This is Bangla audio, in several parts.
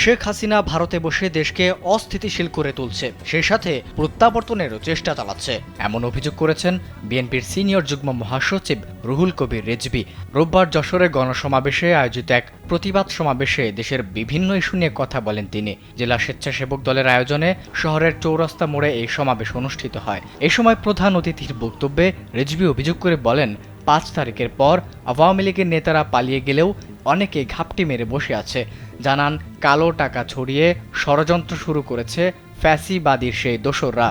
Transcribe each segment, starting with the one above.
শেখ হাসিনা ভারতে বসে দেশকে অস্থিতিশীল করে তুলছে, সেই সাথে প্রত্যাবর্তনেরও চেষ্টা চালাচ্ছে, এমন অভিযোগ করেছেন বিএনপির সিনিয়র যুগ্ম মহাসচিব রুহুল কবির রেজভী। রোববার যশোরে গণসমাবেশে আয়োজিত এক প্রতিবাদ সমাবেশে দেশের বিভিন্ন ইস্যু নিয়ে কথা বলেন তিনি। জেলা স্বেচ্ছাসেবক দলের আয়োজনে শহরের চৌরাস্তা মোড়ে এই সমাবেশ অনুষ্ঠিত হয়। এ সময় প্রধান অতিথির বক্তব্যে রেজভী অভিযোগ করে বলেন, ৫ তারিখের পর আওয়ামী লীগের নেতারা পালিয়ে গেলেও অনেকে ঘাপটি মেরে বসে আছে। জানান, কালো টাকা ছড়িয়ে ষড়যন্ত্র শুরু করেছে ফ্যাসিবাদীর সেই দোসররা।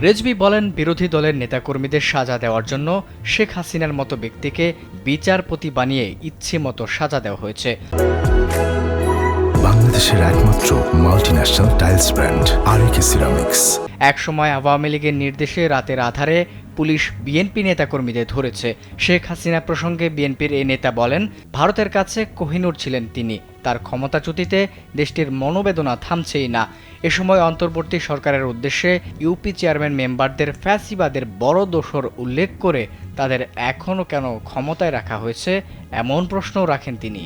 রেজভী বলেন, বিরোধী দলের নেতাকর্মীদের সাজা দেওয়ার জন্য শেখ হাসিনার মতো ব্যক্তিকে বিচারপতি বানিয়ে ইচ্ছে মতো সাজা দেওয়া হয়েছে। বাংলাদেশের একমাত্র মাল্টিন্যাশনাল টাইলস ব্র্যান্ড আরএকে সিরামিক্স। একসময় আওয়ামী লীগের নির্দেশে রাতের আধারে পুলিশ বিএনপি নেতাকর্মীদের ধরেছে। শেখ হাসিনা প্রসঙ্গে বিএনপির এই নেতা বলেন, ভারতের কাছে কোহিনূর ছিলেন তিনি। তার ক্ষমতাচ্যুতিতে দেশটির মনোবেদনা থামছেই না। এ সময় অন্তর্বর্তী সরকারের উদ্দেশ্যে ইউপি চেয়ারম্যান মেম্বারদের ফ্যাসিবাদের বড় দোসর উল্লেখ করে তাদের এখনও কেন ক্ষমতায় রাখা হয়েছে এমন প্রশ্নও রাখেন তিনি।